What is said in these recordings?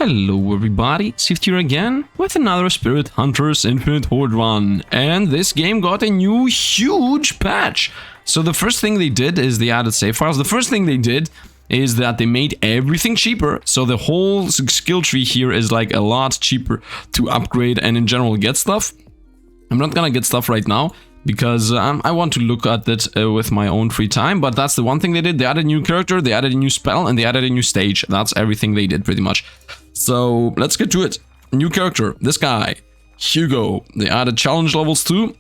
Hello everybody, Sifd here again with another Spirit Hunters Infinite Horde run, and this game got a new huge patch. So the first thing they did is they added save files. The first thing they did is that they made everything cheaper, so the whole skill tree here is like a lot cheaper to upgrade and in general get stuff. I'm not gonna get stuff right now because I want to look at it with my own free time, but that's the one thing they did. They added a new character, they added a new spell, and they added a new stage. That's everything they did pretty much. So let's get to it. New character, this guy, Hugo. They added challenge levels too.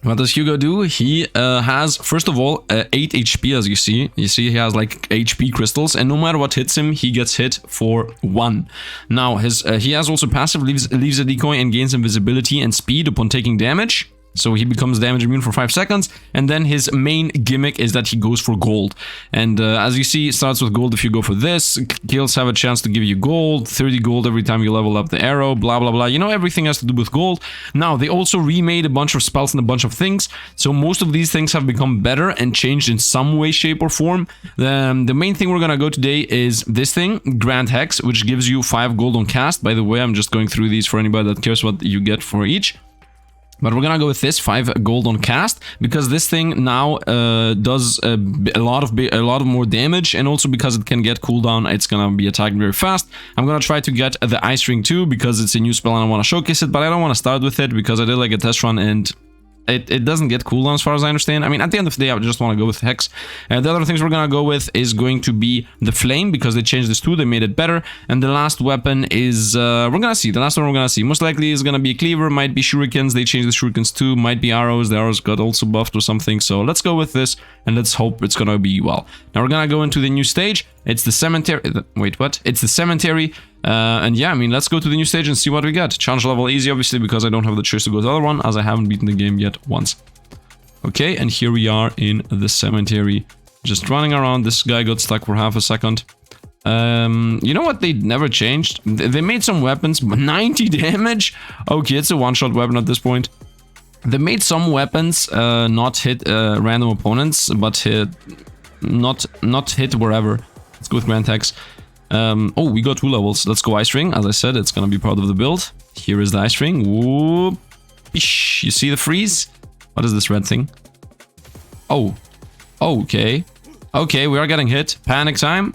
What does Hugo do? He has, first of all, 8 HP, as you see. You see he has like HP crystals, and no matter what hits him, he gets hit for 1. Now, he has also passive, leaves a decoy and gains invisibility and speed upon taking damage. So he becomes damage immune for 5 seconds, and then his main gimmick is that he goes for gold. And as you see, it starts with gold if you go for this. Kills have a chance to give you gold, 30 gold every time you level up the arrow, blah blah blah. You know, everything has to do with gold. Now, they also remade a bunch of spells and a bunch of things, so most of these things have become better and changed in some way, shape or form. The main thing we're gonna go today is this thing, Grand Hex, which gives you 5 gold on cast. By the way, I'm just going through these for anybody that cares what you get for each. But we're gonna go with this 5 gold on cast because this thing now does a lot more damage, and also because it can get cooldown, it's gonna be attacked very fast. I'm gonna try to get the ice ring too because it's a new spell and I want to showcase it, but I don't want to start with it because I did like a test run and it doesn't get cooldown as far as I understand. I mean, at the end of the day, I just want to go with Hex. The other things we're gonna go with is going to be the Flame because they changed this too, they made it better. And the last weapon is, we're gonna see, the last one we're gonna see. Most likely is gonna be a Cleaver, might be Shurikens, they changed the Shurikens too, might be arrows, the arrows got also buffed or something. So let's go with this and let's hope it's gonna be well. Now we're gonna go into the new stage. It's the cemetery, wait, what? It's the cemetery. And yeah, I mean, let's go to the new stage and see what we get. Challenge level easy, obviously, because I don't have the choice to go to the other one, as I haven't beaten the game yet once. Okay, and here we are in the cemetery, just running around. This guy got stuck for half a second. You know what they never changed? They made some weapons, but 90 damage? Okay, it's a one-shot weapon at this point. They made some weapons not hit random opponents, but hit not hit wherever. Let's go with Grand Hex. Oh, we got 2 levels. Let's go Ice Ring. As I said, it's gonna be part of the build. Here is the Ice Ring. Whoop. You see the freeze? What is this red thing? Oh. Okay. Okay, we are getting hit. Panic time.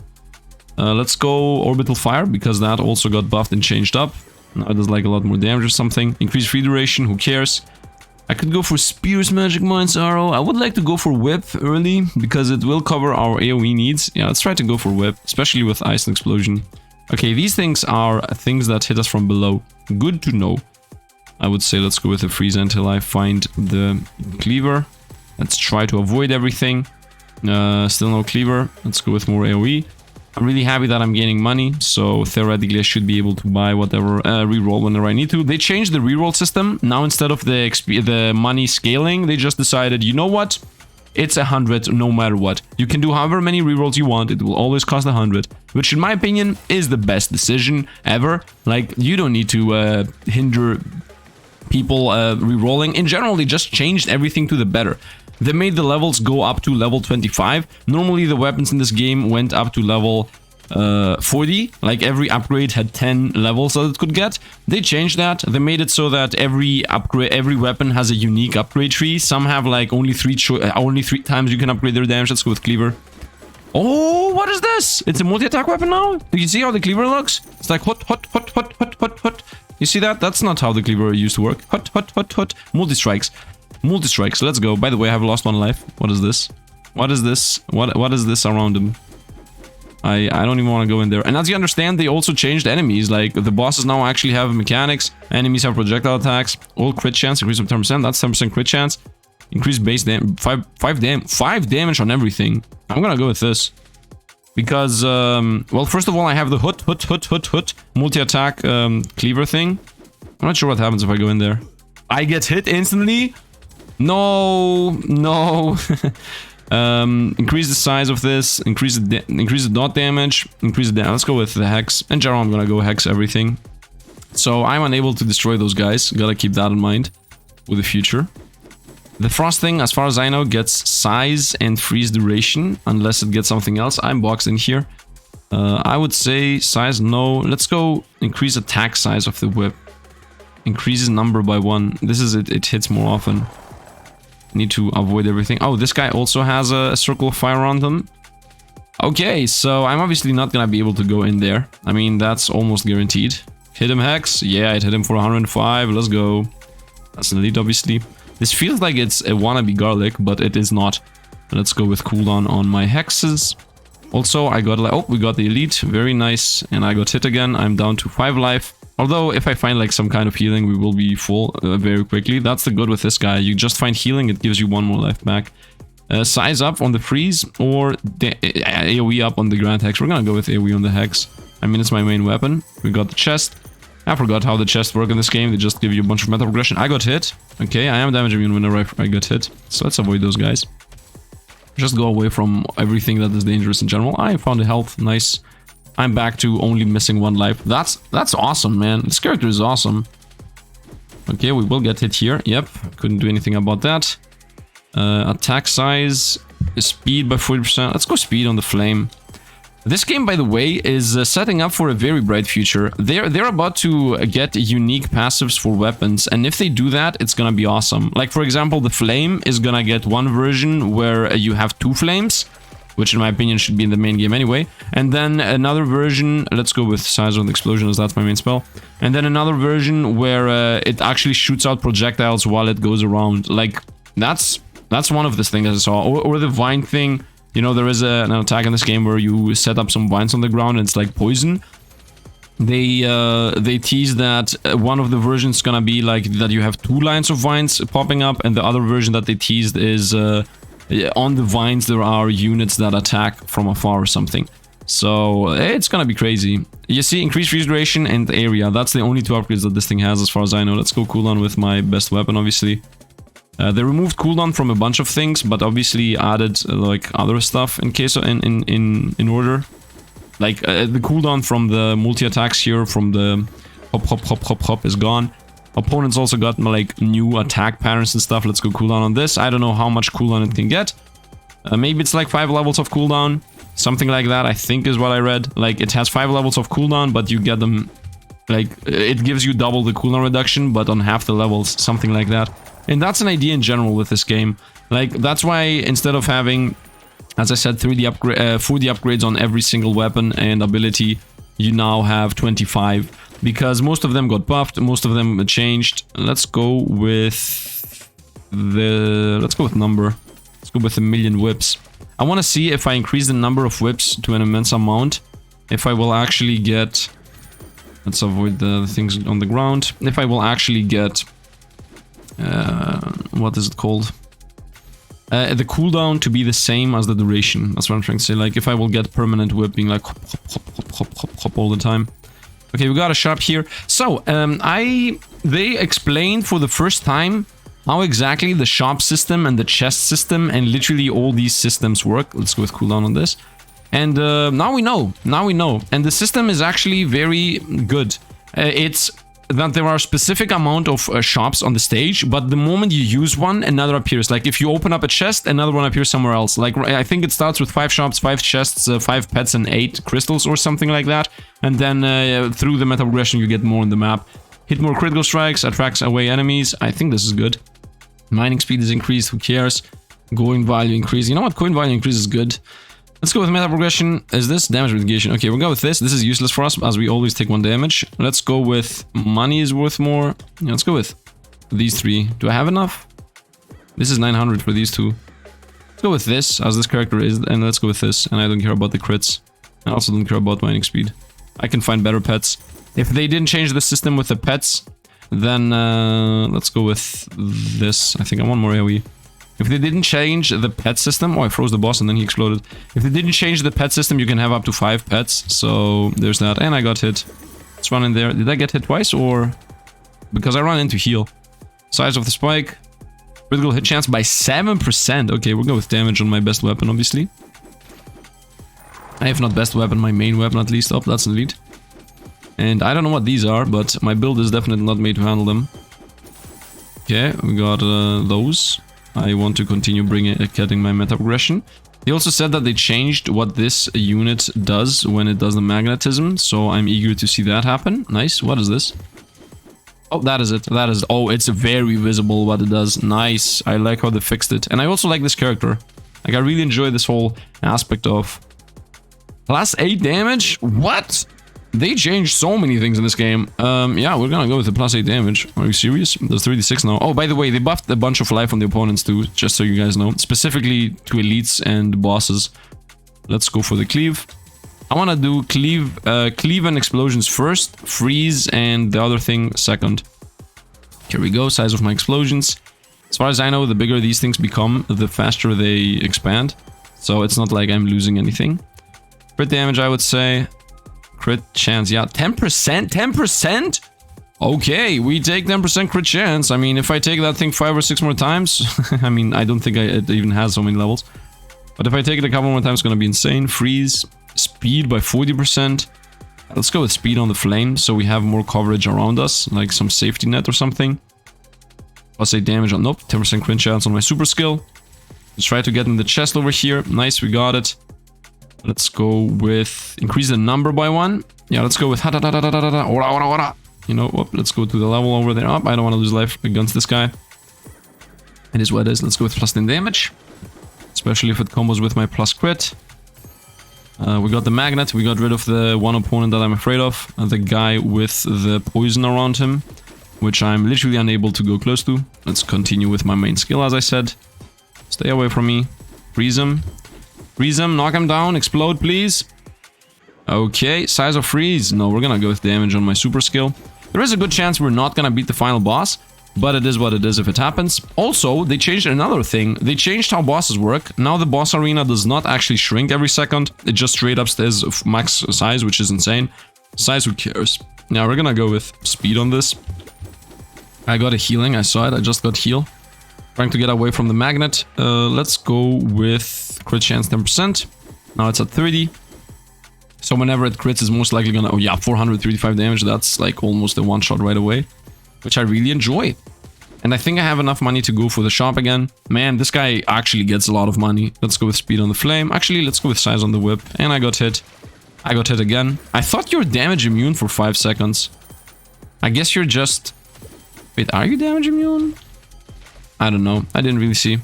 Let's go Orbital Fire, because that also got buffed and changed up. Now it does like a lot more damage or something. Increased free duration, who cares? I could go for Spears, Magic Mines, Arrow. I would like to go for Whip early, because it will cover our AoE needs. Yeah, let's try to go for Whip, especially with Ice and Explosion. Okay, these things are things that hit us from below. Good to know. I would say let's go with the Freeze until I find the Cleaver. Let's try to avoid everything. Still no Cleaver. Let's go with more AoE. I'm really happy that I'm gaining money, so theoretically I should be able to buy whatever, reroll whenever I need to. They changed the reroll system. Now instead of the money scaling, they just decided, you know what? It's 100 no matter what. You can do however many rerolls you want, it will always cost 100. Which in my opinion is the best decision ever. Like, you don't need to hinder people rerolling. In general, they just changed everything to the better. They made the levels go up to level 25. Normally the weapons in this game went up to level 40. Like every upgrade had 10 levels that it could get. They changed that. They made it so that every weapon has a unique upgrade tree. Some have like only three times you can upgrade their damage. Let's go with Cleaver. Oh, what is this? It's a multi-attack weapon now? Do you see how the Cleaver looks? It's like hot, hot, hot, hot, hot, hot, hot. You see that? That's not how the Cleaver used to work. Hot, hot, hot, hot. Multi-strikes. Multi-strikes, let's go. By the way, I have lost 1 life. What is this? What is this? What is this around him? I don't even want to go in there. And as you understand, they also changed enemies. Like, the bosses now actually have mechanics. Enemies have projectile attacks. All crit chance, increase of 10%. That's 10% crit chance. Increased base damage. 5 damage on everything. I'm gonna go with this. Because, well, first of all, I have the hoot, multi-attack Cleaver thing. I'm not sure what happens if I go in there. I get hit instantly? No. Increase the size of this, increase the dot damage, increase the damage. Let's go with the Hex. In general, I'm gonna go Hex everything. So I'm unable to destroy those guys. Gotta keep that in mind with the future. The Frost thing, as far as I know, gets size and freeze duration, unless it gets something else. I'm boxed in here. I would say size, no. Let's go increase attack size of the whip. Increases number by 1. This is it. It hits more often. Need to avoid everything. Oh, this guy also has a circle of fire around him. Okay, so I'm obviously not gonna be able to go in there. I mean, that's almost guaranteed. Hit him, Hex. Yeah, it hit him for 105. Let's go. That's an elite, obviously. This feels like it's a wannabe garlic, but it is not. Let's go with cooldown on my hexes. Also, I got like, oh, we got the elite. Very nice. And I got hit again. I'm down to 5 life. Although, if I find like some kind of healing, we will be full very quickly. That's the good with this guy. You just find healing, it gives you 1 more life back. Size up on the freeze or the AoE up on the Grand Hex. We're gonna go with AoE on the Hex. I mean, it's my main weapon. We got the chest. I forgot how the chests work in this game. They just give you a bunch of meta progression. I got hit. Okay, I am damage immune whenever I get hit. So let's avoid those guys. Just go away from everything that is dangerous in general. I found a health. Nice. I'm back to only missing 1 life. That's awesome, man. This character is awesome. Okay, we will get hit here. Yep, couldn't do anything about that. Attack size, speed by 40%. Let's go speed on the flame. This game, by the way, is setting up for a very bright future. They're about to get unique passives for weapons, and if they do that, it's gonna be awesome. Like, for example, the flame is gonna get 1 version where you have 2 flames, which in my opinion should be in the main game anyway. And then another version, let's go with size of the explosion as that's my main spell. And then another version where it actually shoots out projectiles while it goes around. Like, that's one of the things I saw. Or the vine thing. You know, there is an attack in this game where you set up some vines on the ground and it's like poison. They tease that one of the versions is gonna be like that you have 2 lines of vines popping up, and the other version that they teased is on the vines there are units that attack from afar or something. So it's gonna be crazy. You see, increased freeze duration and area. That's the only 2 upgrades that this thing has as far as I know. Let's go cooldown with my best weapon, obviously. They removed cooldown from a bunch of things, but obviously added like other stuff in case of, in order. Like the cooldown from the multi-attacks here, from the hop hop hop hop hop is gone. Opponents also got like new attack patterns and stuff. Let's go cooldown on this. I don't know how much cooldown it can get. Maybe it's like 5 levels of cooldown. Something like that, I think is what I read. Like it has 5 levels of cooldown, but you get them like it gives you double the cooldown reduction, but on half the levels, something like that. And that's an idea in general with this game. Like, that's why instead of having, as I said, 4 the upgrades on every single weapon and ability, you now have 25. Because most of them got buffed, most of them changed. Let's go with number. Let's go with 1,000,000 whips. I want to see if I increase the number of whips to an immense amount, if I will actually get... Let's avoid the things on the ground. If I will actually get... what is it called? The cooldown to be the same as the duration. That's what I'm trying to say. Like, if I will get permanent whip being like hop, hop, hop, hop, hop, hop, hop all the time. Okay, we got a shop here. So, they explained for the first time how exactly the shop system and the chest system and literally all these systems work. Let's go with cooldown on this. And now we know. Now we know. And the system is actually very good. It's that there are a specific amount of shops on the stage, but the moment you use one, another appears. Like if you open up a chest, another one appears somewhere else. Like I think it starts with 5 shops, 5 chests, 5 pets, and 8 crystals or something like that. And then through the meta progression, you get more on the map. Hit more critical strikes, attracts away enemies. I think this is good. Mining speed is increased. Who cares? Coin value increase. You know what? Coin value increase is good. Let's go with meta progression. Is this damage mitigation? Okay, we'll go with this. This is useless for us as we always take 1 damage. Let's go with money is worth more. Yeah, let's go with these 3. Do I have enough? This is 900 for these 2. Let's go with this as this character is, and let's go with this. And I don't care about the crits. I also don't care about mining speed. I can find better pets. If they didn't change the system with the pets, then let's go with this. I think I want more AoE. If they didn't change the pet system... Oh, I froze the boss and then he exploded. If they didn't change the pet system, you can have up to 5 pets. So, there's that. And I got hit. Let's run in there. Did I get hit twice or... Because I run into heal. Size of the spike. Critical hit chance by 7%. Okay, we'll go with damage on my best weapon, obviously. If not best weapon, my main weapon at least. Oh, that's an elite. And I don't know what these are, but my build is definitely not made to handle them. Okay, we got those. I want to continue getting my meta progression. They also said that they changed what this unit does when it does the magnetism, so I'm eager to see that happen. Nice. What is this? Oh, that is it. That is... Oh, it's very visible what it does. Nice. I like how they fixed it. And I also like this character. Like, I really enjoy this whole aspect of... Plus 8 damage? What? They changed so many things in this game. Yeah, we're gonna go with the plus 8 damage. Are you serious? There's 36 now. Oh, by the way, they buffed a bunch of life on the opponents too, just so you guys know. Specifically to elites and bosses. Let's go for the cleave. I want to do cleave and explosions first, freeze, and the other thing second. Here we go, size of my explosions. As far as I know, the bigger these things become, the faster they expand. So it's not like I'm losing anything. Crit damage, I would say. Crit chance, yeah, 10%? 10%? Okay, we take 10% crit chance. I mean, if I take that thing 5 or 6 more times, I mean, I don't think it even has so many levels. But if I take it a couple more times, it's gonna be insane. Freeze, speed by 40%. Let's go with speed on the flame, so we have more coverage around us, like some safety net or something. Plus 8 damage on, nope, 10% crit chance on my super skill. Let's try to get in the chest over here. Nice, we got it. Let's go with increase the number by 1. Yeah, let's go with ora. You know, whoop, let's go to the level over there. Up, I don't want to lose life against this guy. It is what it is. Let's go with plus 10 damage, especially if it combos with my plus crit. We got the magnet. We got rid of the one opponent that I'm afraid of, the guy with the poison around him, which I'm literally unable to go close to. Let's continue with my main skill, as I said. Stay away from me. Freeze him. Freeze him, knock him down, explode, please. Okay, size of freeze. No, we're gonna go with damage on my super skill. There is a good chance we're not gonna beat the final boss, but it is what it is if it happens. Also, they changed another thing. They changed how bosses work. Now the boss arena does not actually shrink every second. It just straight up stays max size, which is insane. Size, who cares? Now we're gonna go with speed on this. I got a healing, I saw it, I just got heal. Trying to get away from the magnet. Let's go with crit chance 10%. Now it's at 30. So whenever it crits, it's most likely gonna... Oh yeah, 435 damage. That's like almost a one-shot right away. Which I really enjoy. And I think I have enough money to go for the shop again. Man, this guy actually gets a lot of money. Let's go with speed on the flame. Actually, let's go with size on the whip. And I got hit. I got hit again. I thought you were damage immune for 5 seconds. I guess you're just... Wait, are you damage immune? I don't know. I didn't really see.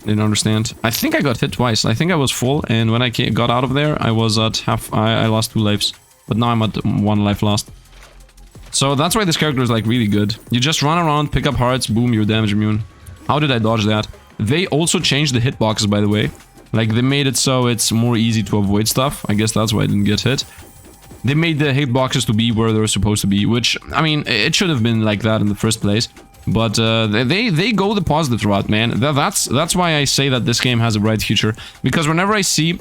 Didn't understand. I think I got hit twice. I think I was full, and when I got out of there, I was at half... I lost 2 lives. But now I'm at 1 life lost. So that's why this character is like really good. You just run around, pick up hearts, boom, you're damage immune. How did I dodge that? They also changed the hitboxes, by the way. Like, they made it so it's more easy to avoid stuff. I guess that's why I didn't get hit. They made the hitboxes to be where they're supposed to be, which, I mean, it should have been like that in the first place. But they go the positive route, man. That's why I say that this game has a bright future. Because whenever I see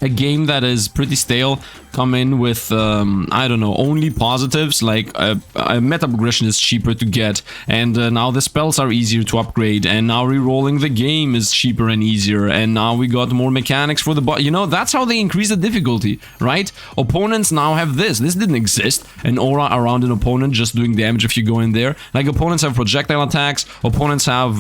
a game that is pretty stale come in with, I don't know, only positives, like a meta progression is cheaper to get, and now the spells are easier to upgrade, and now re-rolling the game is cheaper and easier, and now we got more mechanics for the you know, that's how they increase the difficulty, right? Opponents now have this didn't exist, an aura around an opponent just doing damage if you go in there. Like, opponents have projectile attacks, opponents have,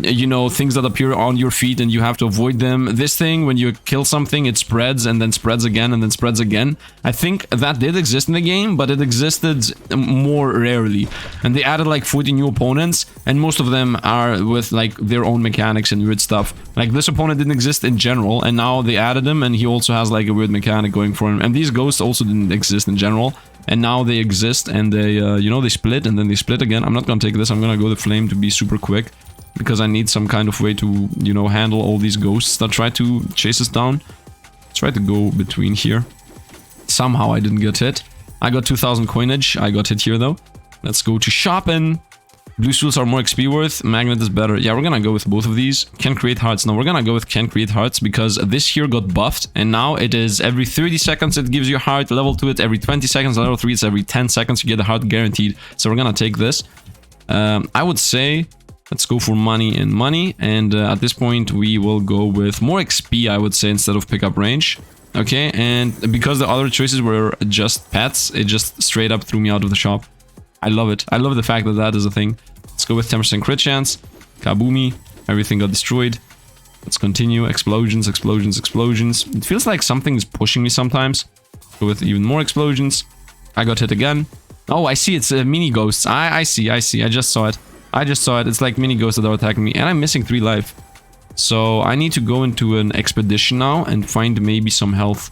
you know, things that appear on your feet and you have to avoid them. This thing, when you kill something, it spreads and then spreads again and then spreads again. I think that did exist in the game, but it existed more rarely. And they added like 40 new opponents, and most of them are with like their own mechanics and weird stuff. Like, this opponent didn't exist in general, and now they added him, and he also has like a weird mechanic going for him. And these ghosts also didn't exist in general, and now they exist, and they, you know, they split, and then they split again. I'm not gonna take this, I'm gonna go the flame to be super quick, because I need some kind of way to, you know, handle all these ghosts that try to chase us down. Try to go between here. Somehow I didn't get hit. I got 2000 coinage. I got hit here though. Let's go to shopping. Blue stools are more XP worth. Magnet is better. Yeah, we're gonna go with both of these. Can create hearts. No, we're gonna go with can create hearts, because this here got buffed, and now it is every 30 seconds it gives you a heart. Level 2 it's every 20 seconds. Level 3 it's every 10 seconds you get a heart guaranteed. So we're gonna take this. I would say let's go for money and money, and at this point we will go with more XP, I would say, instead of pickup range. Okay, and because the other choices were just pets, it just straight up threw me out of the shop. I love it. I love the fact that that is a thing. Let's go with 10% crit chance. Kaboomy. Everything got destroyed. Let's continue. Explosions, explosions, explosions. It feels like something's pushing me sometimes. Go with even more explosions. I got hit again. Oh, I see. It's mini ghosts. I see. I just saw it. It's like mini ghosts that are attacking me. And I'm missing 3 life. So I need to go into an expedition now and find maybe some health.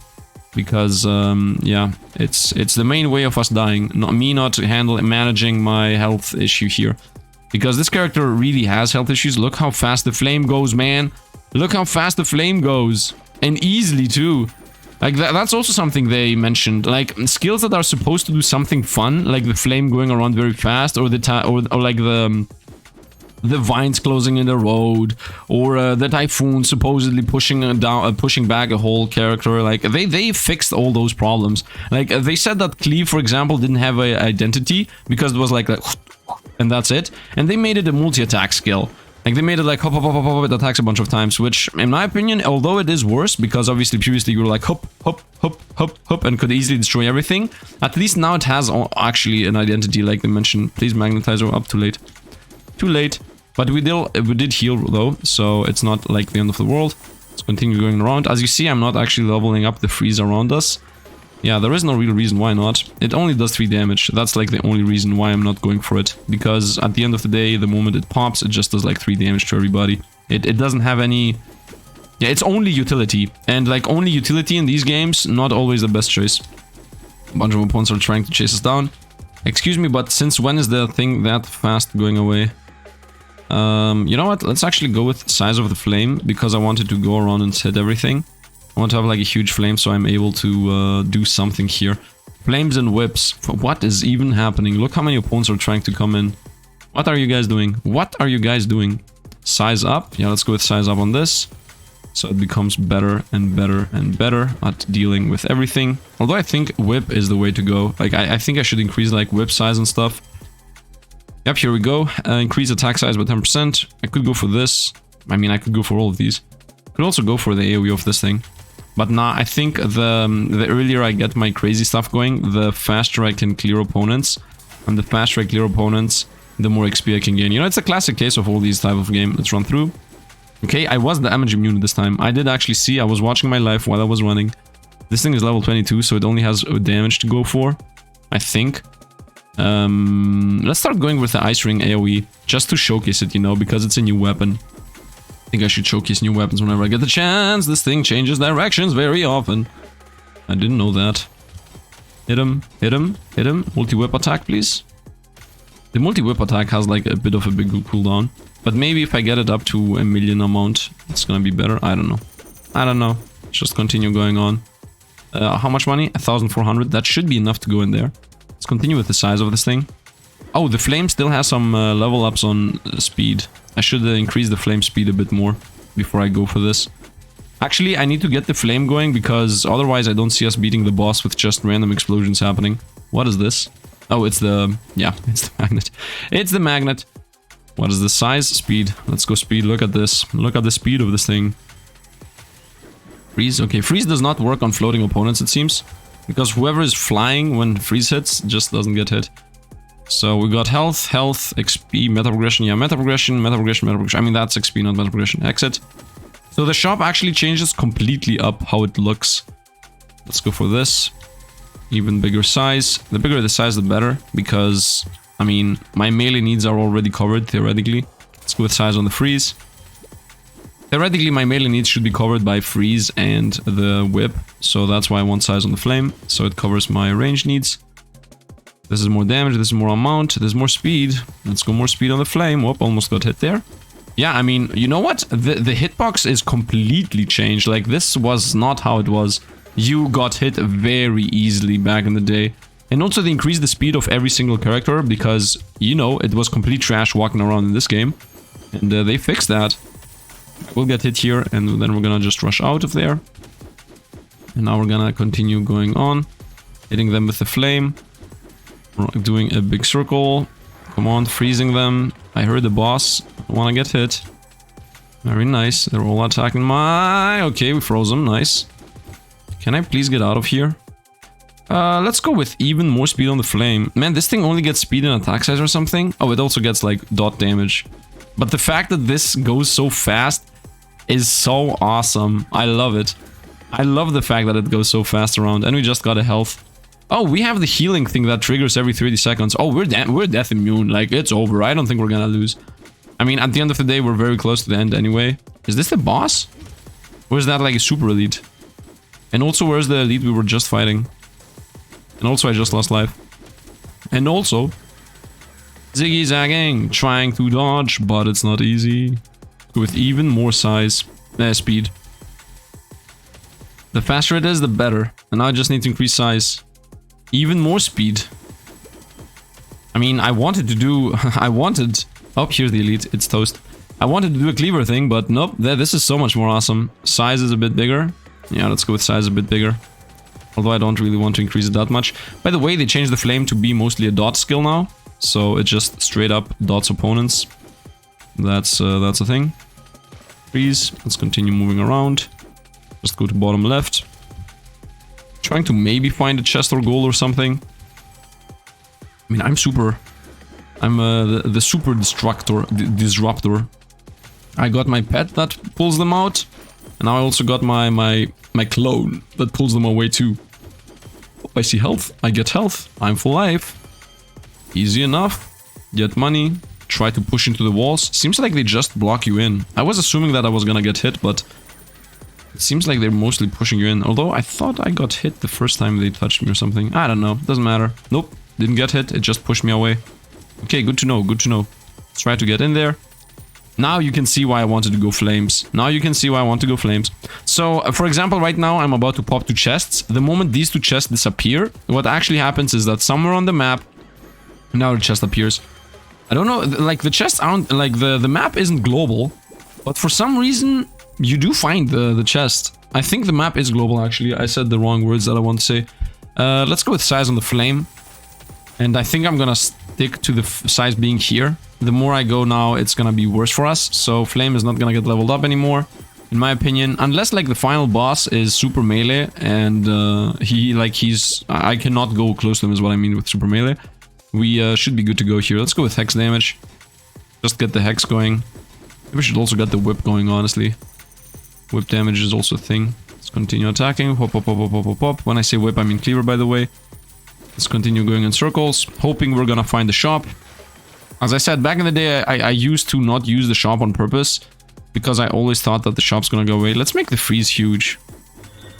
Because, yeah, it's the main way of us dying. Not managing my health issue here. Because this character really has health issues. Look how fast the flame goes, man. Look how fast the flame goes. And easily, too. Like, that's also something they mentioned. Like, skills that are supposed to do something fun, like the flame going around very fast, or like the vines closing in the road, or the typhoon supposedly pushing back a whole character. Like, they fixed all those problems. Like, they said that Cleave, for example, didn't have an identity, because it was like and that's it. And they made it a multi-attack skill. Like, they made it like hop, hop, hop, hop, hop, it attacks a bunch of times, which, in my opinion, although it is worse, because obviously previously you were like hop, hop, hop, hop, hop, and could easily destroy everything, at least now it has actually an identity, like they mentioned. Please magnetize up, too late. Too late. But we did heal, though, so it's not like the end of the world. Let's continue going around. As you see, I'm not actually leveling up the freeze around us. Yeah, there is no real reason why not. It only does 3 damage. That's like the only reason why I'm not going for it. Because at the end of the day, the moment it pops, it just does like 3 damage to everybody. It doesn't have any... Yeah, it's only utility. And like only utility in these games, not always the best choice. A bunch of opponents are trying to chase us down. Excuse me, but since when is the thing that fast going away? You know what? Let's actually go with size of the flame, because I wanted to go around and hit everything. I want to have like a huge flame so I'm able to do something here. Flames and whips. What is even happening? Look how many opponents are trying to come in. What are you guys doing? What are you guys doing? Size up. Yeah, let's go with size up on this. So it becomes better and better and better at dealing with everything. Although I think whip is the way to go. Like, I think I should increase like whip size and stuff. Yep, here we go. Increase attack size by 10%. I could go for this. I mean, I could go for all of these. Could also go for the AoE of this thing. But nah, I think the earlier I get my crazy stuff going, the faster I can clear opponents. And the faster I clear opponents, the more XP I can gain. You know, it's a classic case of all these type of game. Let's run through. Okay, I was damage immune this time. I did actually see, I was watching my life while I was running. This thing is level 22, so it only has damage to go for, I think. Let's start going with the Ice Ring AoE, just to showcase it, you know, because it's a new weapon. I think I should showcase new weapons whenever I get the chance. This thing changes directions very often. I didn't know that. Hit him, hit him, hit him. Multi-whip attack, please. The multi-whip attack has like a bit of a big cooldown. But maybe if I get it up to a million amount, it's gonna be better. I don't know. I don't know. Just continue going on. How much money? 1,400. That should be enough to go in there. Let's continue with the size of this thing. Oh, the flame still has some level ups on speed. I should increase the flame speed a bit more before I go for this. Actually, I need to get the flame going because otherwise I don't see us beating the boss with just random explosions happening. What is this? Oh, it's the... yeah, it's the magnet. It's the magnet. What is the size? Speed. Let's go speed. Look at this. Look at the speed of this thing. Freeze. Okay, freeze does not work on floating opponents, it seems. Because whoever is flying when freeze hits just doesn't get hit. So we got health, health, XP, meta progression. Yeah, meta progression, meta progression, meta progression. I mean, that's XP, not meta progression. Exit. So the shop actually changes completely up how it looks. Let's go for this. Even bigger size. The bigger the size, the better. Because, I mean, my melee needs are already covered, theoretically. Let's go with size on the freeze. Theoretically, my melee needs should be covered by freeze and the whip. So that's why I want size on the flame. So it covers my range needs. This is more damage, this is more amount, there's more speed. Let's go more speed on the flame. Whoop, almost got hit there. Yeah, I mean, you know what? The hitbox is completely changed. Like, this was not how it was. You got hit very easily back in the day. And also they increased the speed of every single character because, you know, it was complete trash walking around in this game. And they fixed that. We'll get hit here and then we're gonna just rush out of there. And now we're gonna continue going on. Hitting them with the flame. Doing a big circle. Come on, freezing them. I heard the boss. I want to get hit. Very nice. They're all attacking my... Okay, we froze them. Nice. Can I please get out of here? Let's go with even more speed on the flame. Man, this thing only gets speed and attack size or something. Oh, it also gets like dot damage. But the fact that this goes so fast is so awesome. I love it. I love the fact that it goes so fast around. And we just got a health. Oh, we have the healing thing that triggers every 30 seconds. Oh, we're death immune. Like, it's over. I don't think we're gonna lose. I mean, at the end of the day, we're very close to the end anyway. Is this the boss? Or is that like a super elite? And also, where's the elite we were just fighting? And also, I just lost life. And also, ziggy-zagging, trying to dodge, but it's not easy. With even more speed. The faster it is, the better. And now I just need to increase size. Even more speed. I mean, I wanted to do... Oh, here's the elite. It's toast. I wanted to do a cleaver thing, but nope. This is so much more awesome. Size is a bit bigger. Yeah, let's go with size a bit bigger. Although I don't really want to increase it that much. By the way, they changed the flame to be mostly a dot skill now. So it just straight up dots opponents. That's a thing. Please, let's continue moving around. Just go to bottom left. Trying to maybe find a chest or goal or something. I mean, I'm the super disruptor. I got my pet that pulls them out. And now I also got my clone that pulls them away too. Oh, I see health. I get health. I'm full life. Easy enough. Get money. Try to push into the walls. Seems like they just block you in. I was assuming that I was gonna get hit, but it seems like they're mostly pushing you in. Although I thought I got hit the first time they touched me or something. I don't know. Doesn't matter. Nope. Didn't get hit. It just pushed me away. Okay, good to know. Good to know. Let's try to get in there. Now you can see why I wanted to go flames. Now you can see why I want to go flames. So, for example, right now I'm about to pop 2 chests. The moment these 2 chests disappear, what actually happens is that somewhere on the map, now the chest appears. I don't know, like the chests aren't, like the map isn't global, but for some reason you do find the chest. I think the map is global actually. I said the wrong words that I want to say. Let's go with size on the flame. And I think I'm gonna stick to the size being here. The more I go now, it's gonna be worse for us. So flame is not gonna get leveled up anymore, in my opinion. Unless like the final boss is super melee and I cannot go close to him is what I mean with super melee. We should be good to go here. Let's go with hex damage. Just get the hex going. Maybe we should also get the whip going, honestly. Whip damage is also a thing. Let's continue attacking. Hop, hop, hop, hop, hop, hop, hop. When I say whip, I mean cleaver, by the way. Let's continue going in circles, hoping we're gonna find the shop. As I said, back in the day, I used to not use the shop on purpose, because I always thought that the shop's gonna go away. Let's make the freeze huge.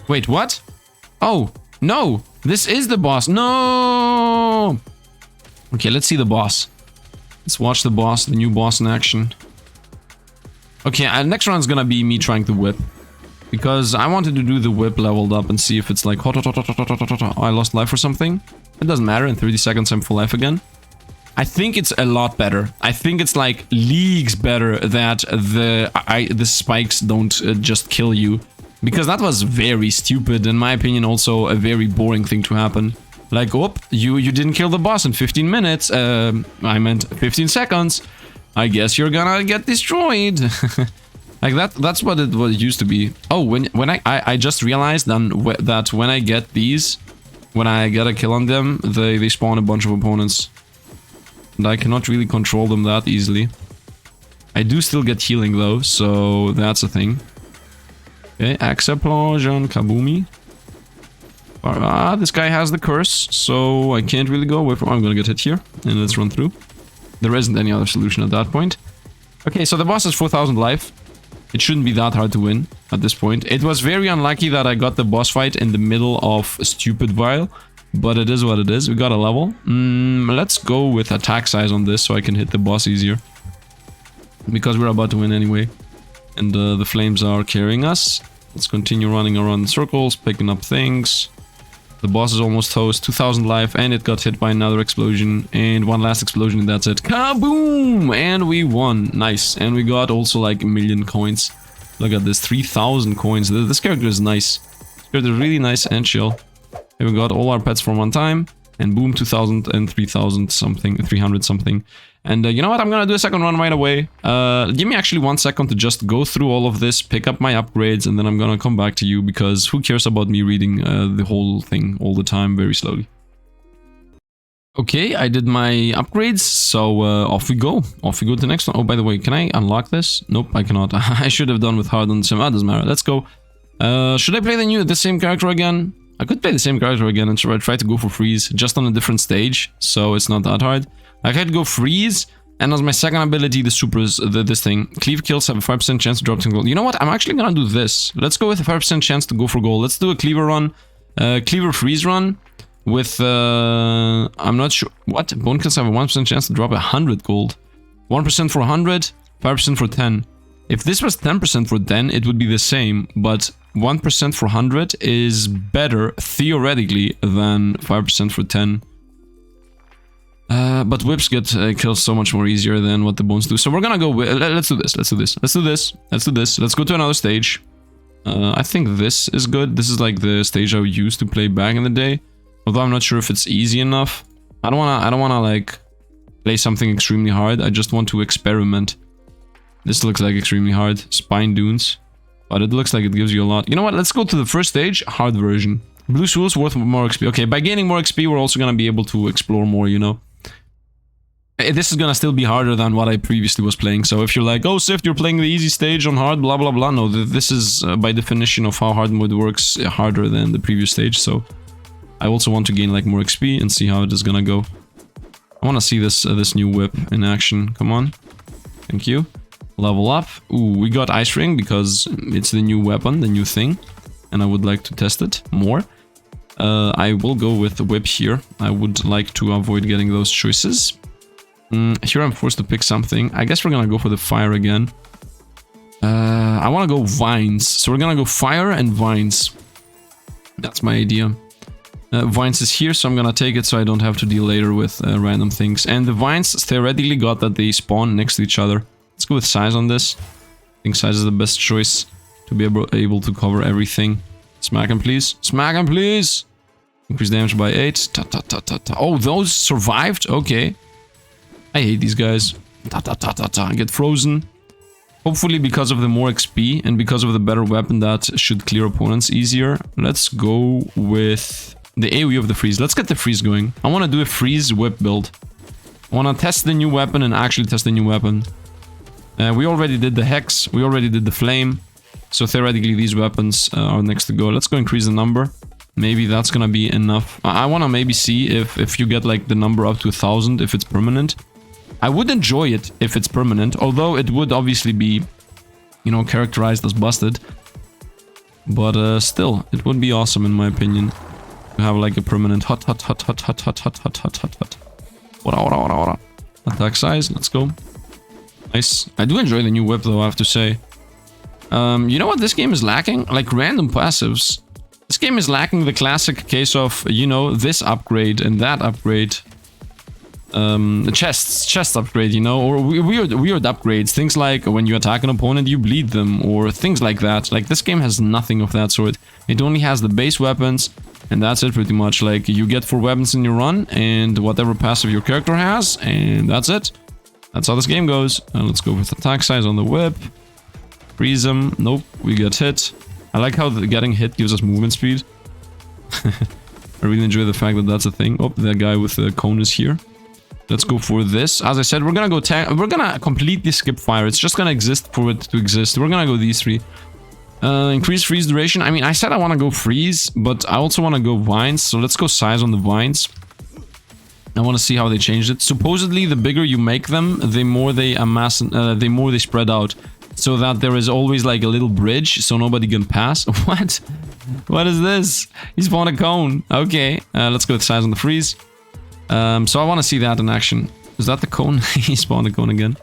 Wait, what? Oh, no! This is the boss! No! Okay, let's see the boss. Let's watch the boss, the new boss in action. Okay, next round's gonna be me trying to whip. Because I wanted to do the whip leveled up and see if it's like hot, hot, hot, hot, hot, hot, hot, hot. Oh, I lost life or something. It doesn't matter, in 30 seconds I'm full life again. I think it's a lot better. I think it's like leagues better that the spikes don't just kill you. Because that was very stupid, in my opinion, also a very boring thing to happen. Like, oh, you didn't kill the boss in 15 minutes. I meant 15 seconds. I guess you're gonna get destroyed. Like that's what it used to be. Oh, when I just realized then that when I get these, when I get a kill on them, they spawn a bunch of opponents. And I cannot really control them that easily. I do still get healing though, so that's a thing. Okay, explosion, kaboomy. This guy has the curse, so I can't really go away from... I'm gonna get hit here, and let's run through. There isn't any other solution at that point. Okay, so the boss has 4,000 life. It shouldn't be that hard to win at this point. It was very unlucky that I got the boss fight in the middle of a stupid vial, but it is what it is. We got a level. Let's go with attack size on this so I can hit the boss easier. Because we're about to win anyway. And the flames are carrying us. Let's continue running around in circles, picking up things. The boss is almost toast, 2,000 life, and it got hit by another explosion. And one last explosion, and that's it. Kaboom! And we won. Nice. And we got also like 1,000,000 coins. Look at this, 3,000 coins. This character is nice. This character is really nice and chill. And we got all our pets for one time. And boom, 2,000 and 3,000 something, 300 something. And you know what? I'm gonna do a second run right away. Give me actually 1 second to just go through all of this, pick up my upgrades, and then I'm gonna come back to you because who cares about me reading the whole thing all the time very slowly. Okay, I did my upgrades, so off we go. Off we go to the next one. Oh, by the way, can I unlock this? Nope, I cannot. I should have done with Horde on Sim. Doesn't matter. Let's go. Should I play the same character again? I could play the same character again and try to go for freeze, just on a different stage, so it's not that hard. I could go freeze, and as my second ability, the super is this thing. Cleave kills have a 5% chance to drop some gold. You know what? I'm actually gonna do this. Let's go with a 5% chance to go for gold. Let's do a cleaver run, cleaver freeze run. With, I'm not sure, what? Bone kills have a 1% chance to drop 100 gold. 1% for 100, 5% for 10. If this was 10% for 10, it would be the same, but 1% for 100 is better, theoretically, than 5% for 10. But whips get kills so much more easier than what the bones do. So we're gonna go with, let's do this, let's do this, let's do this, let's do this. Let's go to another stage. I think this is good. This is like the stage I used to play back in the day. Although I'm not sure if it's easy enough. I don't wanna like play something extremely hard. I just want to experiment. This looks like extremely hard. Spine Dunes. But it looks like it gives you a lot. You know what? Let's go to the first stage, hard version. Blue Souls worth more XP. Okay, by gaining more XP, we're also gonna be able to explore more, you know. This is gonna still be harder than what I previously was playing. So if you're like, oh, Sifd, you're playing the easy stage on hard, blah, blah, blah. No, this is, by definition of how hard mode works, harder than the previous stage. So I also want to gain like more XP and see how it is gonna go. I want to see this new whip in action. Come on. Thank you. Level up. Ooh, we got Ice Ring because it's the new weapon, the new thing. And I would like to test it more. I will go with the whip here. I would like to avoid getting those choices. Here I'm forced to pick something. I guess we're gonna go for the fire again. I want to go vines. So we're gonna go fire and vines. That's my idea. Vines is here, so I'm gonna take it so I don't have to deal later with random things. And the vines theoretically got that they spawn next to each other. Let's go with size on this. I think size is the best choice to be able to cover everything. Smack him, please. Smack him, please! Increase damage by 8. Ta, ta, ta, ta, ta. Oh, those survived? Okay. I hate these guys. Ta, ta, ta, ta, ta. Get frozen. Hopefully because of the more XP and because of the better weapon that should clear opponents easier. Let's go with the AoE of the freeze. Let's get the freeze going. I want to do a freeze whip build. I want to test the new weapon and actually test the new weapon. We already did the hex. We already did the flame. So theoretically these weapons are next to go. Let's go increase the number. Maybe that's gonna be enough. I want to maybe see if you get like the number up to 1,000 if it's permanent. I would enjoy it if it's permanent. Although it would obviously be, you know, characterized as busted. But still, it would be awesome in my opinion. To have like a permanent hot. Attack size, let's go. Nice. I do enjoy the new whip though, I have to say. You know what this game is lacking? Like random passives. This game is lacking the classic case of, you know, this upgrade and that upgrade. Chest upgrade, you know, or weird upgrades. Things like when you attack an opponent, you bleed them, or things like that. Like this game has nothing of that sort. It only has the base weapons, and that's it pretty much. Like you get 4 weapons in your run, and whatever passive your character has, and that's it. That's how this game goes. Let's go with attack size on the whip. Freeze him. Nope, we get hit. I like how getting hit gives us movement speed. I really enjoy the fact that that's a thing. Oh, that guy with the cone is here. Let's go for this. As I said, we're gonna go we're gonna completely skip fire. It's just gonna exist for it to exist. We're gonna go these 3. Increase freeze duration. I mean, I said I want to go freeze, but I also want to go vines. So let's go size on the vines. I want to see how they changed it. Supposedly, the bigger you make them, the more they amass, the more they spread out. So that there is always like a little bridge, so nobody can pass. What? What is this? He spawned a cone. Okay, let's go with size on the freeze. So I want to see that in action. Is that the cone? He spawned a cone again.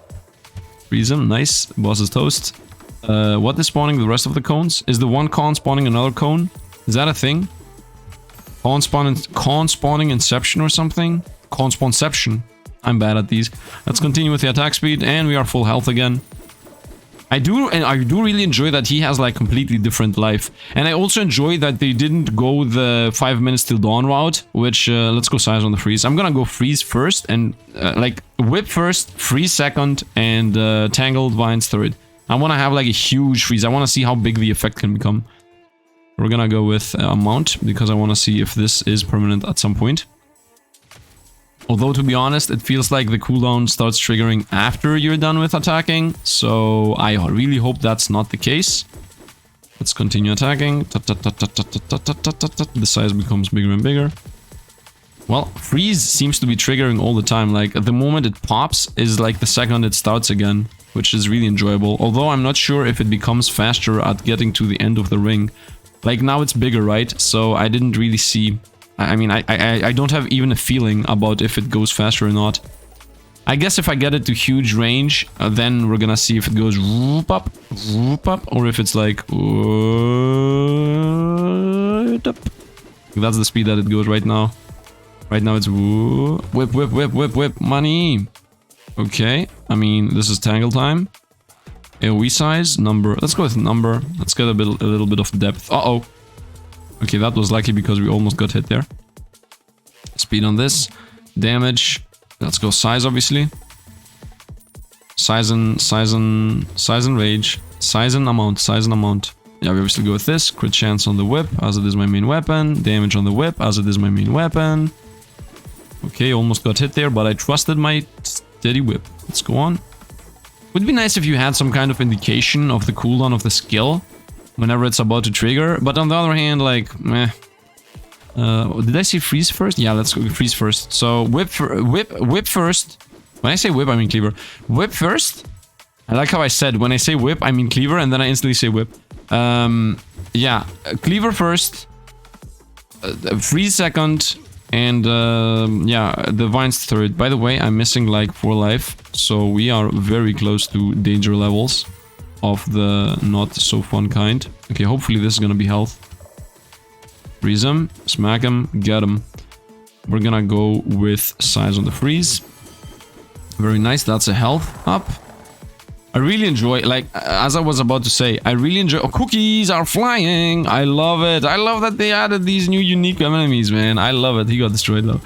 Freeze him. Nice. Boss is toast. What is spawning the rest of the cones? Is the one cone spawning another cone? Is that a thing? Cone spawning inception or something? Cone spawnception. I'm bad at these. Let's continue with the attack speed, and we are full health again. I do really enjoy that he has like completely different life. And I also enjoy that they didn't go the 5 minutes till dawn route, which, let's go size on the freeze. I'm gonna go freeze first and, like, whip first, freeze second, and tangled vines third. I wanna have like a huge freeze. I wanna see how big the effect can become. We're gonna go with mount, because I wanna see if this is permanent at some point. Although, to be honest, it feels like the cooldown starts triggering after you're done with attacking. So I really hope that's not the case. Let's continue attacking. The size becomes bigger and bigger. Well, freeze seems to be triggering all the time. Like, the moment it pops is like the second it starts again, which is really enjoyable. Although I'm not sure if it becomes faster at getting to the end of the ring. Like, now it's bigger, right? So I didn't really see... I mean, I don't have even a feeling about if it goes faster or not. I guess if I get it to huge range, then we're gonna see if it goes whoop up, or if it's like... up. That's the speed that it goes right now. Right now it's whip, whip, whip, whip, whip, money. Okay, I mean, this is tangle time. AoE size, number. Let's go with number. Let's get a little bit of depth. Uh-oh. Okay, that was lucky because we almost got hit there. Speed on this. Damage. Let's go size, obviously. Size and rage. Size and amount. Yeah, we obviously go with this. Crit chance on the whip, as it is my main weapon. Damage on the whip, as it is my main weapon. Okay, almost got hit there, but I trusted my steady whip. Let's go on. Would be nice if you had some kind of indication of the cooldown of the skill whenever it's about to trigger, but on the other hand, like, meh. Did I say freeze first? Yeah, let's go freeze first. So whip first. When I say whip, I mean cleaver. Whip first. I like how I said when I say whip, I mean cleaver, and then I instantly say whip. Yeah, cleaver first. Freeze second. And yeah, the vines third. By the way, I'm missing like 4 life, so we are very close to danger levels of the not so fun kind. Okay, hopefully this is gonna be health. Freeze him, smack him, get him. We're gonna go with size on the freeze. Very nice, that's a health up. I really enjoy, like, as I was about to say, I really enjoy... Oh, cookies are flying! I love it! I love that they added these new unique enemies, man. I love it. He got destroyed, though.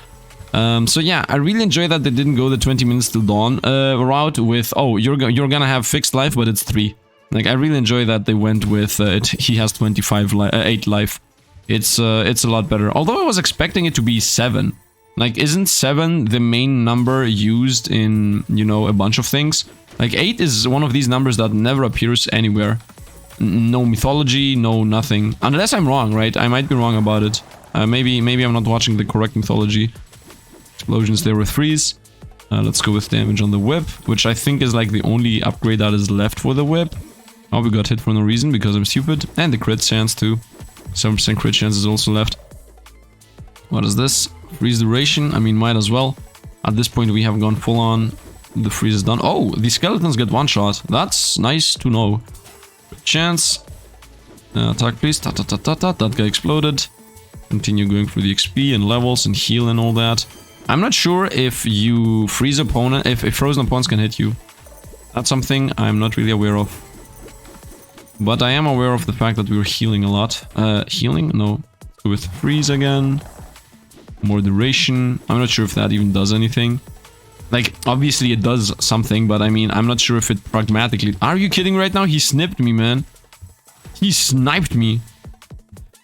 So yeah, I really enjoy that they didn't go the 20 minutes till dawn route with... Oh, you're gonna have fixed life, but it's 3. Like, I really enjoy that they went with... he has 8 life. It's a lot better. Although I was expecting it to be 7. Like, isn't 7 the main number used in, you know, a bunch of things? Like, 8 is one of these numbers that never appears anywhere. No mythology, no nothing. Unless I'm wrong, right? I might be wrong about it. Maybe I'm not watching the correct mythology. Explosions there with freeze. Let's go with damage on the whip, which I think is like the only upgrade that is left for the whip. Oh, we got hit for no reason because I'm stupid. And the crit chance too. 7% crit chance is also left. What is this? Freeze duration? I mean, might as well. At this point, we have gone full on. The freeze is done. Oh, the skeletons get one shot. That's nice to know. Crit chance. Attack, please. That guy exploded. Continue going through the XP and levels and heal and all that. I'm not sure if you freeze opponent, if frozen opponents can hit you. That's something I'm not really aware of. But I am aware of the fact that we were healing a lot. Healing? No. With freeze again. More duration. I'm not sure if that even does anything. Like, obviously it does something, but I mean, I'm not sure if it pragmatically... Are you kidding right now? He snipped me, man. He sniped me.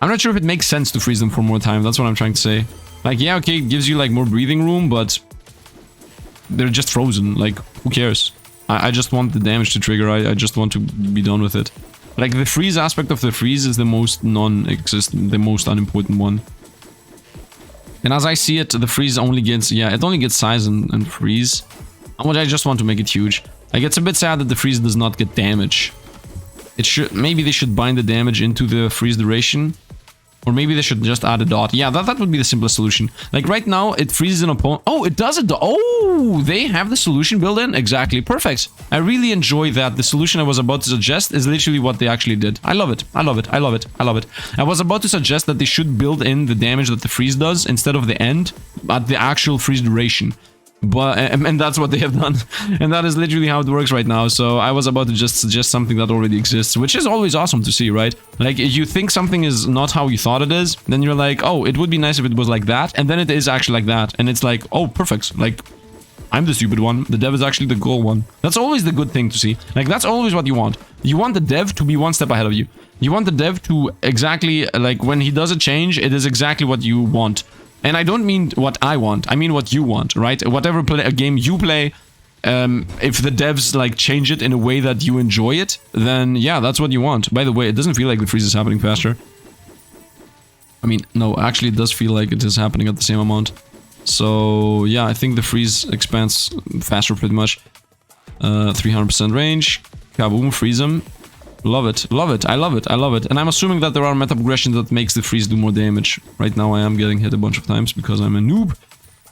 I'm not sure if it makes sense to freeze them for more time. That's what I'm trying to say. Like, yeah, okay, it gives you, like, more breathing room, but... they're just frozen. Like, who cares? I just want the damage to trigger. I just want to be done with it. Like, the freeze aspect of the freeze is the most non-existent, the most unimportant one. And as I see it, the freeze only gets... yeah, it only gets size and freeze. Which I just want to make it huge. Like, it's a bit sad that the freeze does not get damage. It should... maybe they should bind the damage into the freeze duration. Or maybe they should just add a dot. Yeah, that would be the simplest solution. Like, right now, it freezes an opponent... Oh, it does it. Oh, they have the solution built in? Exactly. Perfect. I really enjoy that. The solution I was about to suggest is literally what they actually did. I love it. I love it. I love it. I love it. I was about to suggest that they should build in the damage that the freeze does instead of the end, but the actual freeze duration. But and that's what they have done. And that is literally how it works right now. So I was about to just suggest something that already exists, which is always awesome to see, right? Like, if you think something is not how you thought it is, then you're like, oh, it would be nice if it was like that. And then it is actually like that. And it's like, oh, perfect. Like, I'm the stupid one. The dev is actually the goal one. That's always the good thing to see. Like, that's always what you want. You want the dev to be one step ahead of you. You want the dev to exactly, like, when he does a change, it is exactly what you want. And I don't mean what I want, I mean what you want, right? Whatever a game you play, if the devs like change it in a way that you enjoy it, then yeah, that's what you want. By the way, it doesn't feel like the freeze is happening faster. I mean, no, actually it does feel like it is happening at the same amount. So yeah, I think the freeze expands faster pretty much. 300% range, kaboom, freeze him. Love it, love it, I love it, I love it. And I'm assuming that there are meta progressions that makes the freeze do more damage. Right now I am getting hit a bunch of times because I'm a noob.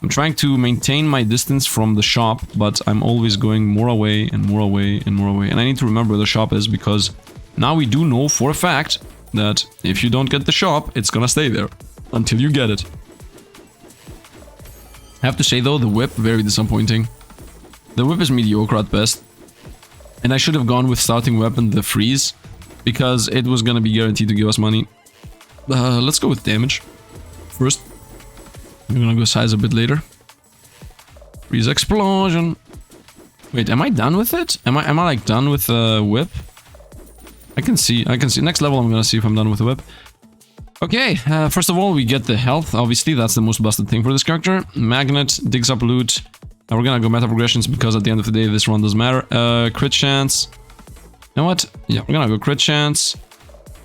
I'm trying to maintain my distance from the shop, but I'm always going more away and more away and more away. And I need to remember where the shop is because now we do know for a fact that if you don't get the shop, it's gonna stay there until you get it. I have to say though, the whip, very disappointing. The whip is mediocre at best. And I should have gone with starting weapon, the freeze, because it was gonna be guaranteed to give us money. Let's go with damage first. I'm gonna go size a bit later. Freeze explosion. Wait, am I done with it? Am I like done with the whip? I can see. Next level I'm gonna see if I'm done with the whip. Okay, first of all we get the health. Obviously that's the most busted thing for this character. Magnet, digs up loot. We're gonna go meta progressions because at the end of the day this run doesn't matter. Crit chance. You know what? Yeah, we're gonna go crit chance.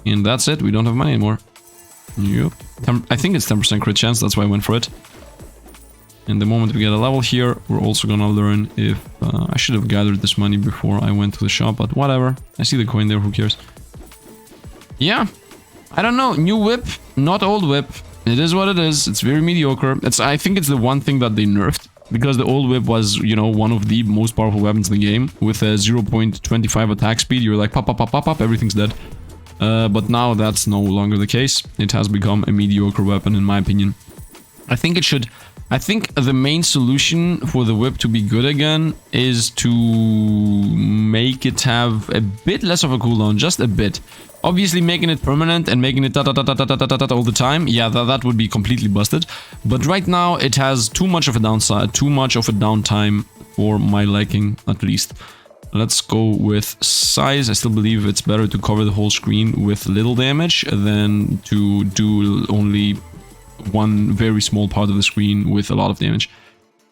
And that's it, we don't have money anymore. Yep. I think it's 10% crit chance, that's why I went for it. And the moment we get a level here, we're also gonna learn if... I should have gathered this money before I went to the shop, but whatever. I see the coin there, who cares? Yeah. I don't know, new whip, not old whip. It is what it is, it's very mediocre. I think it's the one thing that they nerfed. Because the old whip was, you know, one of the most powerful weapons in the game. With a 0.25 attack speed, you're like pop, pop, pop, pop, pop, everything's dead. But now that's no longer the case. It has become a mediocre weapon in my opinion. I think the main solution for the whip to be good again is to make it have a bit less of a cooldown, just a bit. Obviously making it permanent and making it all the time, yeah, that would be completely busted. But right now it has too much of a downside, too much of a downtime for my liking, at least. Let's go with size. I still believe it's better to cover the whole screen with little damage than to do only one very small part of the screen with a lot of damage.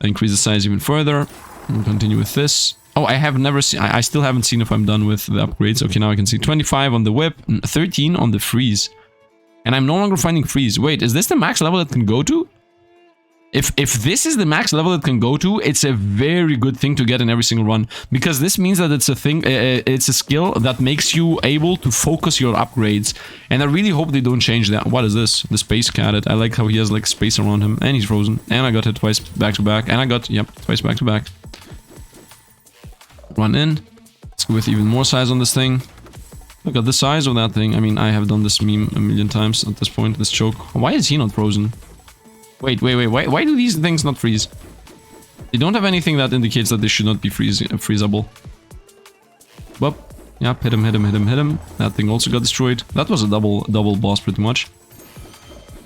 Increase the size even further. We'll continue with this. Oh, I have never seen... I still haven't seen if I'm done with the upgrades. Okay, now I can see 25 on the whip, 13 on the freeze. And I'm no longer finding freeze. Wait, is this the max level it can go to? If this is the max level it can go to, it's a very good thing to get in every single run. Because this means that it's a thing, it's a skill that makes you able to focus your upgrades. And I really hope they don't change that. What is this? The space cadet. I like how he has like space around him. And he's frozen. And I got hit twice back to back. And I got, yep, twice back to back. Run in. Let's go with even more size on this thing. Look at the size of that thing. I mean, I have done this meme a million times at this point, this choke. Why is he not frozen? Wait, why do these things not freeze? They don't have anything that indicates that they should not be freezable. But, yeah, hit him. That thing also got destroyed. That was a double boss pretty much.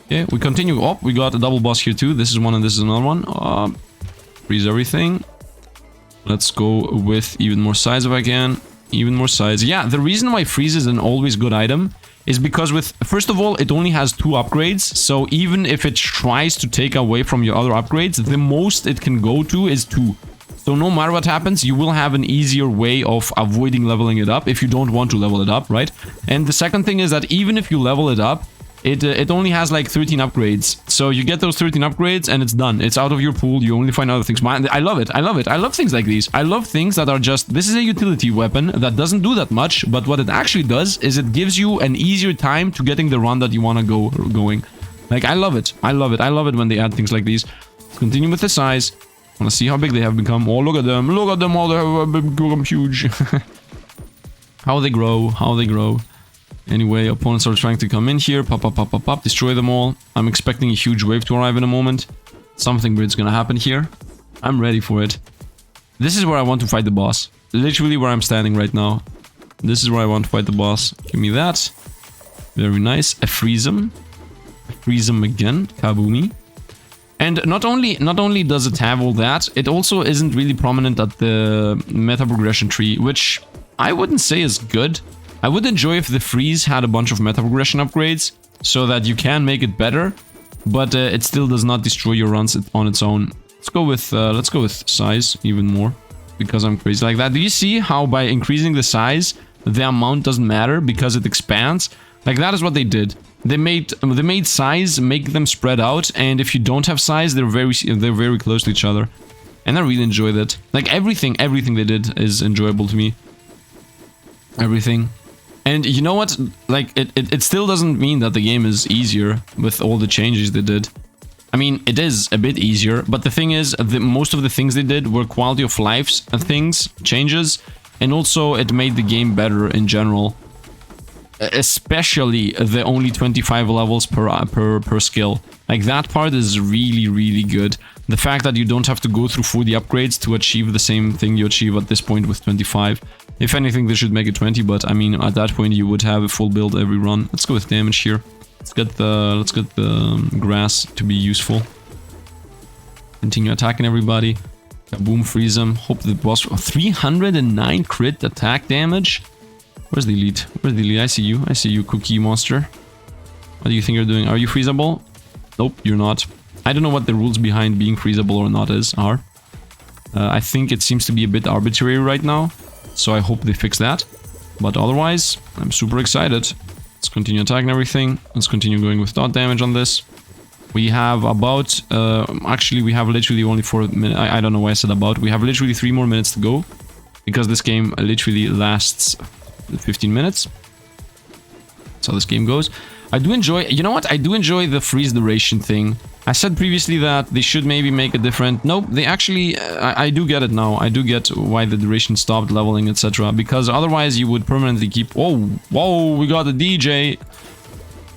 Okay, we continue. Oh, we got a double boss here too. This is one and this is another one. Freeze everything. Let's go with even more size if I can. Even more size. Yeah, the reason why freeze is an always good item is because with, first of all, it only has 2 upgrades. So even if it tries to take away from your other upgrades, the most it can go to is 2. So no matter what happens, you will have an easier way of avoiding leveling it up if you don't want to level it up, right? And the second thing is that even if you level it up, it only has like 13 upgrades. So you get those 13 upgrades and it's done. It's out of your pool. You only find other things. I love it. I love it. I love things like these. I love things that are just... This is a utility weapon that doesn't do that much. But what it actually does is it gives you an easier time to getting the run that you want to go going. Like, I love it. I love it. I love it when they add things like these. Let's continue with the size. I want to see how big they have become. Oh, look at them. Look at them. All they have become huge. How they grow. How they grow. Anyway, opponents are trying to come in here, pop, pop, pop, pop, pop, destroy them all. I'm expecting a huge wave to arrive in a moment. Something weird's gonna happen here. I'm ready for it. This is where I want to fight the boss. Literally where I'm standing right now. This is where I want to fight the boss. Give me that. Very nice. A freeze him. Freeze him again. Kaboomy. And not only does it have all that, it also isn't really prominent at the meta progression tree, which I wouldn't say is good. I would enjoy if the freeze had a bunch of meta progression upgrades, so that you can make it better. but it still does not destroy your runs on its own. Let's go with size even more, because I'm crazy like that. Do you see how by increasing the size, the amount doesn't matter because it expands? Like, that is what they did. They made size make them spread out, and if you don't have size, they're very close to each other. And I really enjoy that. Like, everything they did is enjoyable to me. Everything. And you know what? Like, it still doesn't mean that the game is easier with all the changes they did. I mean, it is a bit easier, but the thing is, most of the things they did were quality of life changes, and also it made the game better in general. Especially the only 25 levels per skill. Like, that part is really, really good. The fact that you don't have to go through 40 upgrades to achieve the same thing you achieve at this point with 25. If anything, they should make it 20, but I mean, at that point you would have a full build every run. Let's go with damage here. Let's get the grass to be useful. Continue attacking everybody. Kaboom, freeze them. Hope the boss... 309 crit attack damage? Where's the elite? Where's the elite? I see you. I see you, cookie monster. What do you think you're doing? Are you freezable? Nope, you're not. I don't know what the rules behind being freezable or not are. I think it seems to be a bit arbitrary right now. So I hope they fix that. But otherwise, I'm super excited. Let's continue attacking everything. Let's continue going with dot damage on this. We have about... actually, we have literally only 4 minutes. I don't know why I said about. We have literally 3 more minutes to go. Because this game literally lasts 15 minutes. That's how this game goes. I do enjoy... You know what? I do enjoy the freeze duration thing. I said previously that they should maybe make it different. Nope, they actually... I do get it now. I do get why the duration stopped leveling, etc. Because otherwise you would permanently keep... Whoa, whoa, we got the DJ.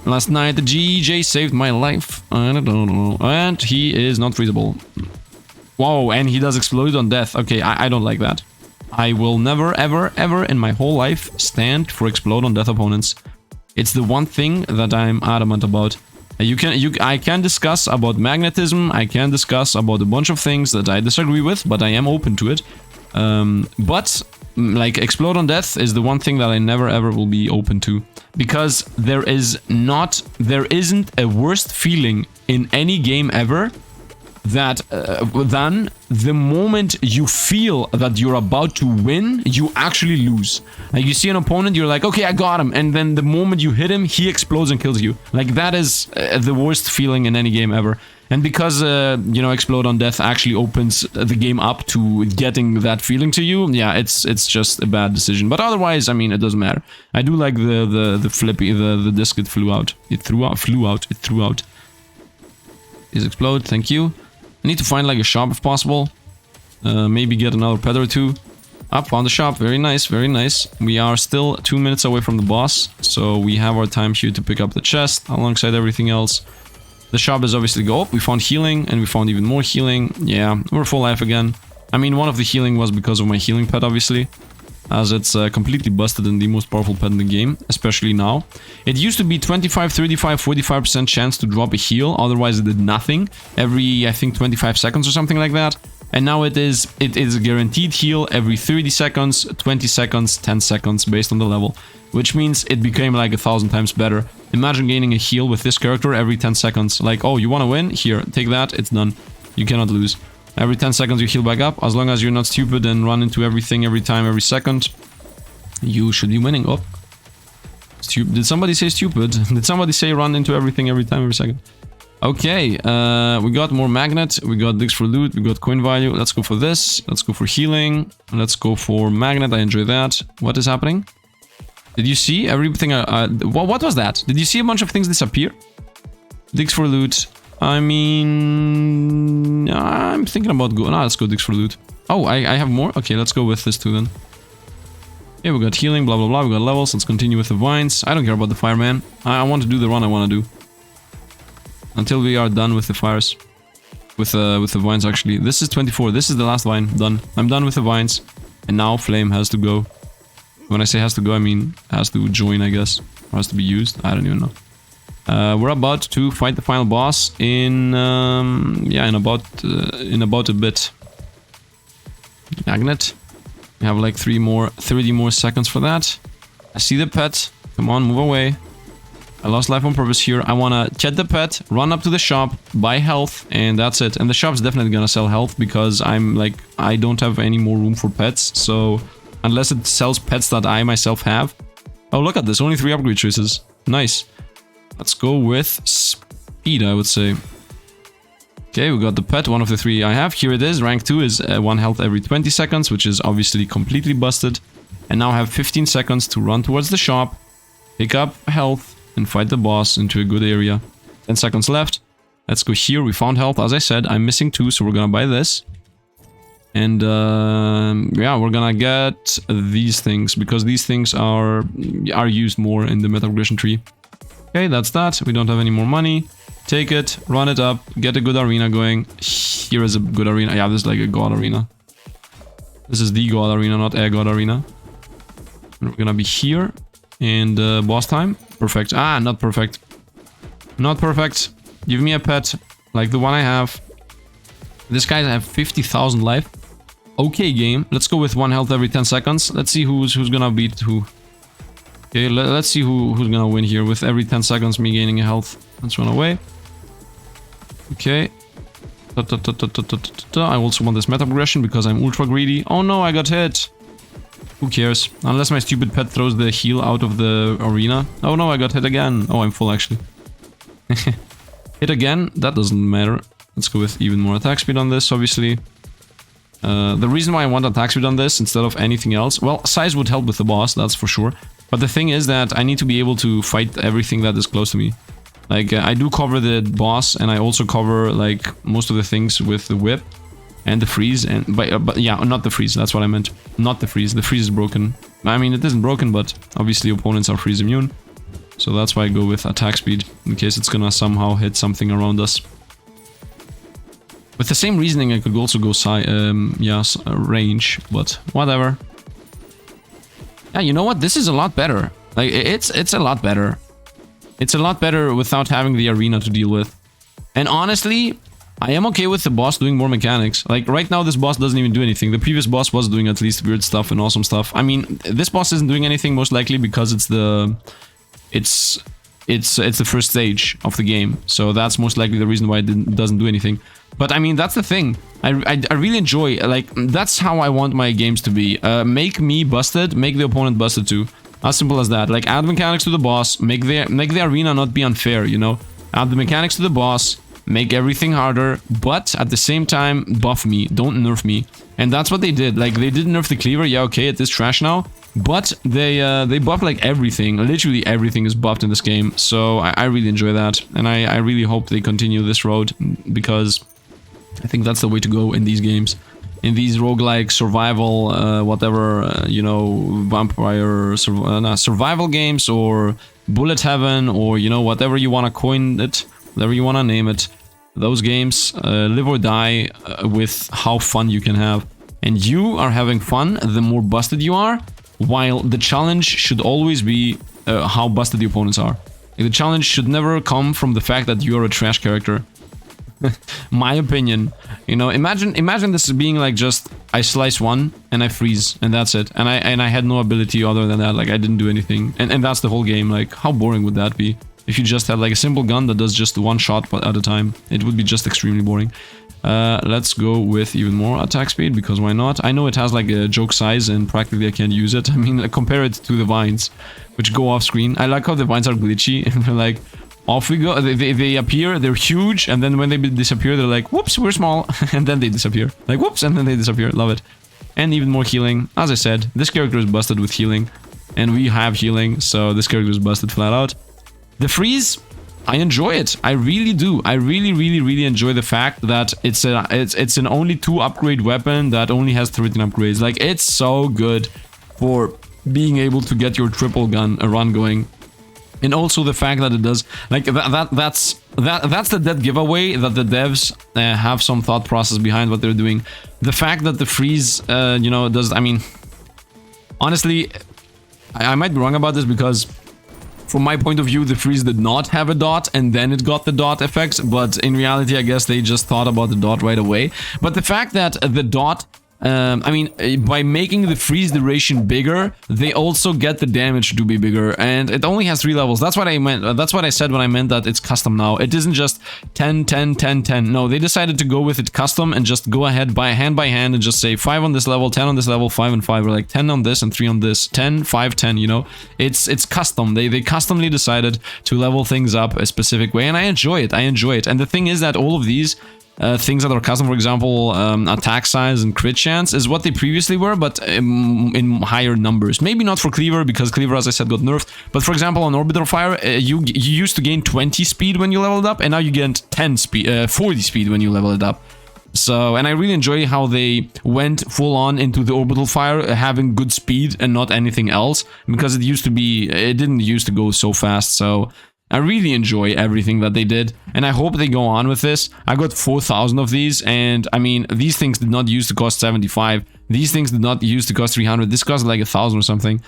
Last night the DJ saved my life. I don't know. And he is not freezable. Whoa, and he does explode on death. Okay, I don't like that. I will never, ever, ever in my whole life stand for explode on death opponents. It's the one thing that I'm adamant about. I can discuss about magnetism, I can discuss about a bunch of things that I disagree with, but I am open to it. But, like, explode on death is the one thing that I never ever will be open to. Because there isn't a worst feeling in any game ever that than the moment you feel that you're about to win, you actually lose. Like, you see an opponent, you're like, okay, I got him, and then the moment you hit him, he explodes and kills you. Like, that is the worst feeling in any game ever. And because, you know, explode on death actually opens the game up to getting that feeling to you, yeah, it's just a bad decision. But otherwise, I mean, it doesn't matter. I do like the flippy, the disc it flew out. It threw out. Is explode, thank you. I need to find like a shop if possible. Maybe get another pet or two. Found the shop. Very nice, very nice. We are still 2 minutes away from the boss, so we have our time here to pick up the chest alongside everything else. The shop is obviously go up. We found healing, and we found even more healing. Yeah, we're full life again. I mean, one of the healing was because of my healing pet, obviously, as it's completely busted and the most powerful pet in the game, especially now. It used to be 25, 35, 45% chance to drop a heal, otherwise it did nothing every, I think, 25 seconds or something like that. And now it is a guaranteed heal every 30 seconds, 20 seconds, 10 seconds based on the level, which means it became like 1,000 times better. Imagine gaining a heal with this character every 10 seconds. Like, oh, you want to win? Here, take that, it's done. You cannot lose. Every 10 seconds you heal back up, as long as you're not stupid and run into everything every time, every second. You should be winning. Oh. Did somebody say stupid? Did somebody say run into everything every time, every second? Okay, we got more magnet, we got digs for loot, we got coin value. Let's go for this, let's go for healing, let's go for magnet, I enjoy that. What is happening? Did you see everything? What was that? Did you see a bunch of things disappear? Digs for loot. I mean, I'm thinking about going. No, let's go digs for loot. Oh, I have more? Okay, let's go with this too then. Yeah, we got healing, blah, blah, blah. We got levels. Let's continue with the vines. I don't care about the fireman. I want to do the run I want to do. Until we are done with the fires. With the vines, actually. This is 24. This is the last vine. Done. I'm done with the vines. And now Flame has to go. When I say has to go, I mean has to join, I guess. Or has to be used. I don't even know. We're about to fight the final boss in yeah, in about a bit. Magnet. We have like 30 more seconds for that. I see the pet. Come on, move away. I lost life on purpose here. I want to chat the pet, run up to the shop, buy health, and that's it. And the shop's definitely gonna sell health because I'm like, I don't have any more room for pets. So unless it sells pets that I myself have. Oh, look at this. Only 3 upgrade choices. Nice. Let's go with speed, I would say. Okay, we got the pet, one of the 3 I have. Here it is. Rank 2 is 1 health every 20 seconds, which is obviously completely busted. And now I have 15 seconds to run towards the shop, pick up health, and fight the boss into a good area. 10 seconds left. Let's go here. We found health. As I said, I'm missing 2, so we're gonna buy this. And yeah, we're gonna get these things, because these things are used more in the meta progression tree. Okay, that's that. We don't have any more money. Take it, run it up, get a good arena going. Here is a good arena. Yeah, this is like a god arena. This is the god arena, not a god arena. And we're gonna be here. And boss time. Perfect. Ah, not perfect. Not perfect. Give me a pet like the one I have. This guy have 50,000 life. Okay, game. Let's go with 1 health every 10 seconds. Let's see who's gonna beat who. Okay, let's see who's gonna win here with every 10 seconds me gaining a health. Let's run away. Okay. I also want this meta progression because I'm ultra greedy. Oh no, I got hit. Who cares? Unless my stupid pet throws the heal out of the arena. Oh no, I got hit again. Oh, I'm full actually. Hit again? That doesn't matter. Let's go with even more attack speed on this, obviously. The reason why I want attack speed on this instead of anything else... Well, size would help with the boss, that's for sure. But the thing is that I need to be able to fight everything that is close to me. Like, I do cover the boss, and I also cover, like, most of the things with the whip. And the freeze, but yeah, not the freeze, that's what I meant. Not the freeze, the freeze is broken. I mean, it isn't broken, but obviously opponents are freeze immune. So that's why I go with attack speed, in case it's gonna somehow hit something around us. With the same reasoning, I could also go range, but whatever. Yeah, you know what? This is a lot better. Like, it's a lot better. It's a lot better without having the arena to deal with. And honestly, I am okay with the boss doing more mechanics. Like, right now, this boss doesn't even do anything. The previous boss was doing at least weird stuff and awesome stuff. I mean, this boss isn't doing anything, most likely, because it's the first stage of the game. So that's most likely the reason why it doesn't do anything. But, I mean, that's the thing. I really enjoy, like, that's how I want my games to be. Make me busted, make the opponent busted too. As simple as that. Like, add mechanics to the boss, make the arena not be unfair, you know? Add the mechanics to the boss, make everything harder, but at the same time, buff me, don't nerf me. And that's what they did. Like, they did nerf the cleaver, yeah, okay, it is trash now. But they buff like everything. Literally everything is buffed in this game. So I really enjoy that. And I really hope they continue this road, because I think that's the way to go in these games. In these roguelike survival, whatever, you know, vampire survival games, or bullet heaven, or, you know, whatever you want to coin it, whatever you want to name it. Those games live or die with how fun you can have. And you are having fun the more busted you are, while the challenge should always be how busted the opponents are. Like, the challenge should never come from the fact that you're a trash character. My opinion. You know, imagine this being like just I slice one and I freeze and that's it. And I had no ability other than that. Like, I didn't do anything. And that's the whole game. Like, how boring would that be? If you just had like a simple gun that does just one shot at a time, it would be just extremely boring. Let's go with even more attack speed, because why not? I know it has like a joke size and practically I can't use it. I mean, compare it to the vines, which go off screen. I like how the vines are glitchy and they're like, off we go. They appear, they're huge, and then when they disappear, they're like, whoops, we're small, and then they disappear. Like, whoops, and then they disappear. Love it. And even more healing. As I said, this character is busted with healing, and we have healing, so this character is busted flat out. The freeze, I enjoy it. I really do. I really enjoy the fact that it's an only 2 upgrade weapon that only has 13 upgrades. Like, it's so good for being able to get your triple gun run going. And also the fact that it does, like, that's the dead giveaway that the devs have some thought process behind what they're doing. The fact that the freeze, you know, does, I mean, honestly, I might be wrong about this, because from my point of view, the freeze did not have a dot, and then it got the dot effects, but in reality, I guess they just thought about the dot right away. But the fact that the dot I mean, by making the freeze duration bigger, they also get the damage to be bigger, and it only has 3 levels. That's what I meant. That's what I said when I meant that it's custom now. It isn't just 10, 10, 10, 10. No, they decided to go with it custom and just go ahead by hand and just say 5 on this level, 10 on this level, 5 and 5, or like 10 on this and 3 on this, 10, 5, 10, you know? It's custom. They customly decided to level things up a specific way, and I enjoy it. And the thing is that all of these things that are custom, for example, attack size and crit chance, is what they previously were, but in higher numbers. Maybe not for Cleaver, because Cleaver, as I said, got nerfed. But for example, on Orbital Fire, you used to gain 20 speed when you leveled up, and now you get 40 speed when you level it up. So, and I really enjoy how they went full on into the Orbital Fire, having good speed and not anything else, because it didn't used to go so fast. So I really enjoy everything that they did, and I hope they go on with this. I got 4,000 of these, and I mean, these things did not used to cost 75. These things did not used to cost 300. This cost like 1,000 or something.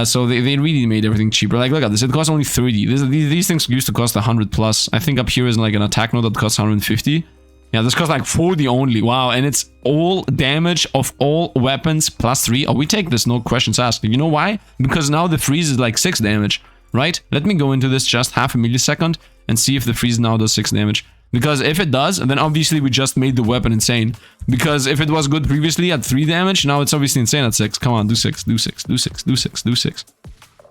So they really made everything cheaper. Like, look at this, it costs only 30. These things used to cost 100 plus. I think up here is like an attack node that costs 150. Yeah, this costs like 40 only. Wow, and it's all damage of all weapons plus 3. Oh, we take this, no questions asked. You know why? Because now the freeze is like 6 damage. Right? Let me go into this just half a millisecond and see if the freeze now does 6 damage. Because if it does, then obviously we just made the weapon insane. Because if it was good previously at 3 damage, now it's obviously insane at 6. Come on, do 6, do 6, do 6, do 6, do 6.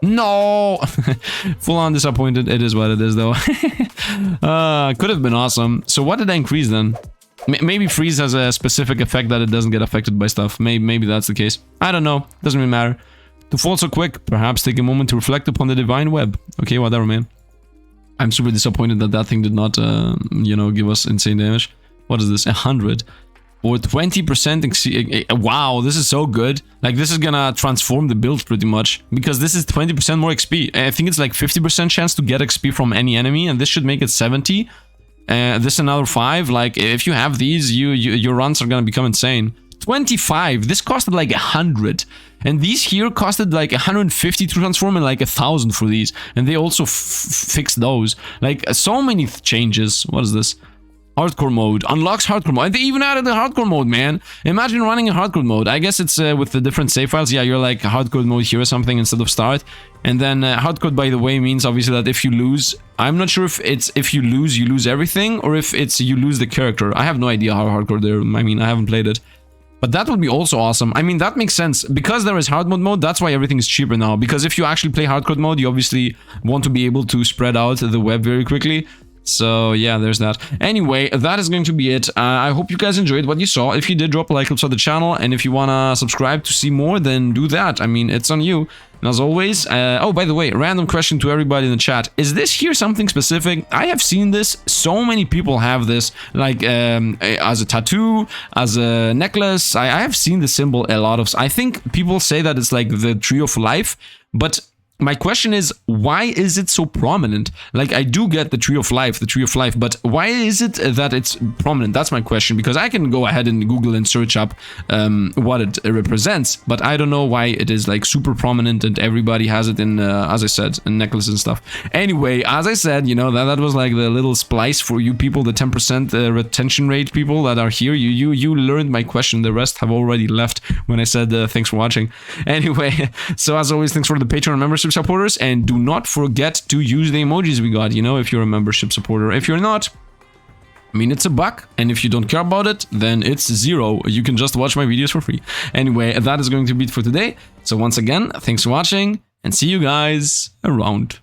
No! Full on disappointed. It is what it is, though. Could have been awesome. So what did I increase then? Maybe freeze has a specific effect that it doesn't get affected by stuff. Maybe that's the case. I don't know. Doesn't really matter. To fall so quick, perhaps take a moment to reflect upon the divine web. Okay, whatever, man. I'm super disappointed that that thing did not, you know, give us insane damage. What is this? 100 or 20%? Wow, this is so good. Like, this is gonna transform the build pretty much, because this is 20% more XP. I think it's like 50% chance to get XP from any enemy, and this should make it 70. This another 5. Like, if you have these, your runs are gonna become insane. 25. This costed like 100, and these here costed like 150 to transform and like 1,000 for these, and they also fixed those. Like, so many changes. What is this? Hardcore mode unlocks hardcore mode. They even added the hardcore mode, man. Imagine running a hardcore mode. I guess it's with the different save files. Yeah, you're like hardcore mode here or something instead of start. And then hardcore, by the way, means obviously that if you lose, I'm not sure if it's if you lose everything, or if it's you lose the character. I have no idea how hardcore they're. I mean, I haven't played it. But that would be also awesome. I mean, that makes sense. Because there is hard mode, that's why everything is cheaper now. Because if you actually play hardcore mode, you obviously want to be able to spread out the web very quickly. So yeah, there's that. Anyway, that is going to be it. I hope you guys enjoyed what you saw. If you did, drop a like, subscribe to the channel. And if you want to subscribe to see more, then do that. I mean, it's on you. And as always, oh, by the way, random question to everybody in the chat. Is this here something specific? I have seen this. So many people have this, like as a tattoo, as a necklace. I have seen the symbol a lot of. I think people say that it's like the tree of life, but my question is, why is it so prominent? Like, I do get the tree of life, but why is it that it's prominent? That's my question, because I can go ahead and Google and search up what it represents, but I don't know why it is like super prominent and everybody has it in, as I said, in necklaces and stuff. Anyway, as I said, you know, that was like the little splice for you people, the 10% retention rate people that are here. You learned my question. The rest have already left when I said thanks for watching. Anyway, so as always, thanks for the Patreon membership supporters, and do not forget to use the emojis we got, you know, if you're a membership supporter. If you're not, I mean, it's $1, and if you don't care about it, then it's 0. You can just watch my videos for free. Anyway, that is going to be it for today. So once again, thanks for watching, and see you guys around.